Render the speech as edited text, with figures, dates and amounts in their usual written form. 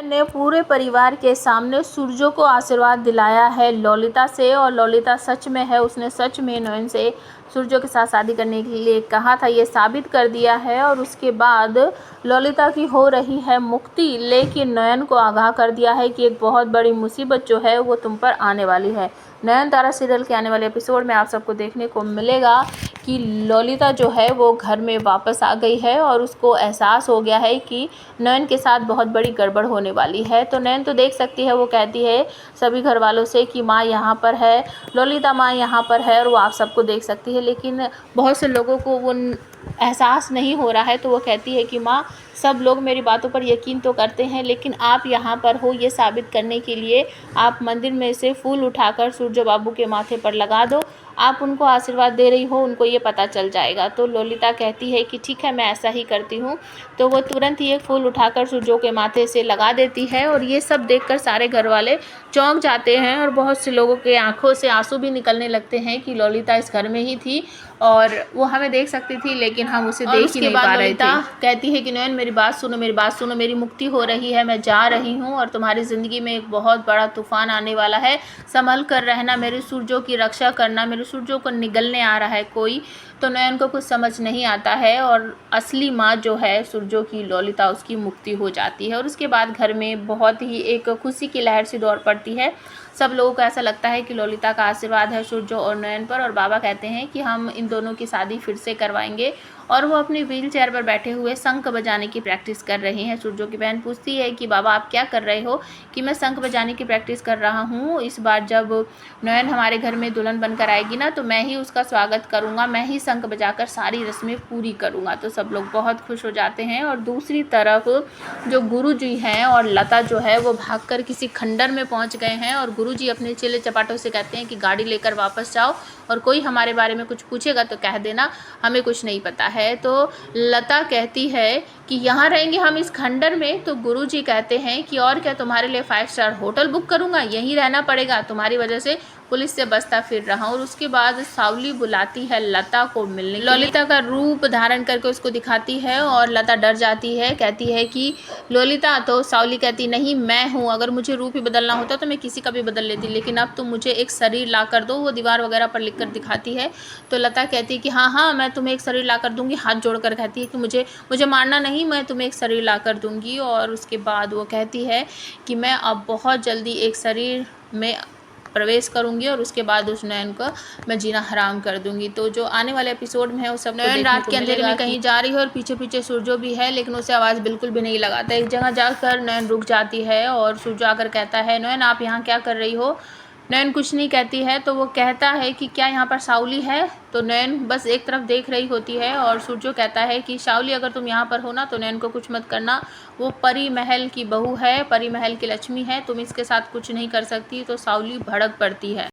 ने पूरे परिवार के सामने सूरजो को आशीर्वाद दिलाया है ललिता से, और ललिता सच में है, उसने सच में नयन से सूरजो के साथ शादी करने के लिए कहा था, ये साबित कर दिया है। और उसके बाद ललिता की हो रही है मुक्ति, लेकिन नयन को आगाह कर दिया है कि एक बहुत बड़ी मुसीबत जो है वो तुम पर आने वाली है। नयनतारा सीरियल के आने वाले एपिसोड में आप सबको देखने को मिलेगा कि ललिता जो है वो घर में वापस आ गई है और उसको एहसास हो गया है कि नयन के साथ बहुत बड़ी गड़बड़ होने वाली है। तो नयन तो देख सकती है, वो कहती है सभी घर वालों से कि माँ यहाँ पर है, ललिता माँ यहाँ पर है, और वो आप सबको देख सकती है। लेकिन बहुत से लोगों को वो एहसास नहीं हो रहा है, तो वो कहती है कि माँ सब लोग मेरी बातों पर यकीन तो करते हैं, लेकिन आप यहाँ पर हो ये साबित करने के लिए आप मंदिर में से फूल उठाकर सूरजो बाबू के माथे पर लगा दो, आप उनको आशीर्वाद दे रही हो, उनको ये पता चल जाएगा। तो ललिता कहती है कि ठीक है, मैं ऐसा ही करती हूँ। तो वो तुरंत ही एक फूल उठाकर सूरजो के माथे से लगा देती है, और ये सब देखकर सारे घर वाले चौंक जाते हैं, और बहुत से लोगों के आंखों से आंसू भी निकलने लगते हैं कि ललिता इस घर में ही थी और वो हमें देख सकती थी, लेकिन हम उसे देख ही नहीं पा रहे थे। कहती है कि नयन मेरी बात सुनो, मेरी बात सुनो, मेरी मुक्ति हो रही है, मैं जा रही हूँ और तुम्हारी ज़िंदगी में एक बहुत बड़ा तूफान आने वाला है, संभल कर रहना, मेरे सूरजो की रक्षा करना, मेरे सूरजो को निगलने आ रहा है कोई। तो नयन को कुछ समझ नहीं आता है, और असली माँ जो है सूरजो की ललिता, उसकी मुक्ति हो जाती है। और उसके बाद घर में बहुत ही एक खुशी की लहर सी दौड़ पड़ती है। सब लोगों को ऐसा लगता है कि ललिता का आशीर्वाद है सूरजो और नयन पर, और बाबा कहते हैं कि हम इन दोनों की शादी फिर से करवाएंगे। और वो अपनी व्हील चेयर पर बैठे हुए शंख बजाने की प्रैक्टिस कर रहे हैं। सूरजो की बहन पूछती है कि बाबा आप क्या कर रहे हो? कि मैं शंख बजाने की प्रैक्टिस कर रहा हूँ, इस बार जब नयन हमारे घर में दुल्हन बनकर आएगी ना, तो मैं ही उसका स्वागत करूँगा, मैं ही शंख बजाकर सारी रस्में पूरी करूँगा। तो सब लोग बहुत खुश हो जाते हैं। और दूसरी तरफ जो गुरुजी हैं और लता जो है वो भागकर किसी खंडर में पहुँच गए हैं, और गुरुजी अपने चेले चपाटों से कहते हैं कि गाड़ी लेकर वापस जाओ, और कोई हमारे बारे में कुछ पूछेगा तो कह देना हमें कुछ नहीं पता है। तो लता कहती है कि यहाँ रहेंगे हम इस खंडर में? तो गुरुजी कहते हैं कि और क्या, तुम्हारे लिए 5 स्टार होटल बुक करूँगा, यहीं रहना पड़ेगा, तुम्हारी वजह से पुलिस से बचता फिर रहा। और उसके बाद सावली बुलाती है लता को मिलने, ललिता का रूप धारण करके उसको दिखाती है, और लता डर जाती है, कहती है कि ललिता, तो सावली कहती नहीं मैं हूँ, अगर मुझे रूप ही बदलना होता तो मैं किसी का भी बदल लेती, लेकिन अब तुम मुझे एक शरीर ला कर दो। वो दीवार वगैरह पर लिख कर दिखाती है। तो लता कहती है कि हाँ हाँ मैं तुम्हें एक शरीर ला कर दूंगी, हाथ जोड़कर कहती है कि मुझे मारना नहीं, मैं तुम्हें एक शरीर ला कर दूंगी। और उसके बाद वो कहती है कि मैं अब बहुत जल्दी एक शरीर में प्रवेश करूंगी, और उसके बाद उस नयन को मैं जीना हराम कर दूंगी। तो जो आने वाले एपिसोड में है उस सब नयन रात के अंधेरे में कहीं जा रही है, और पीछे पीछे सूरजो भी है, लेकिन उसे आवाज़ बिल्कुल भी नहीं लगाता। एक जगह जाकर नयन रुक जाती है, और सूरजो आकर कहता है नयन आप यहाँ क्या कर रही हो? नयन कुछ नहीं कहती है। तो वो कहता है कि क्या यहाँ पर सावली है? तो नयन बस एक तरफ देख रही होती है, और सूरजो कहता है कि सावली अगर तुम यहाँ पर हो ना तो नयन को कुछ मत करना, वो परी महल की बहू है, परी महल की लक्ष्मी है, तुम इसके साथ कुछ नहीं कर सकती। तो सावली भड़क पड़ती है।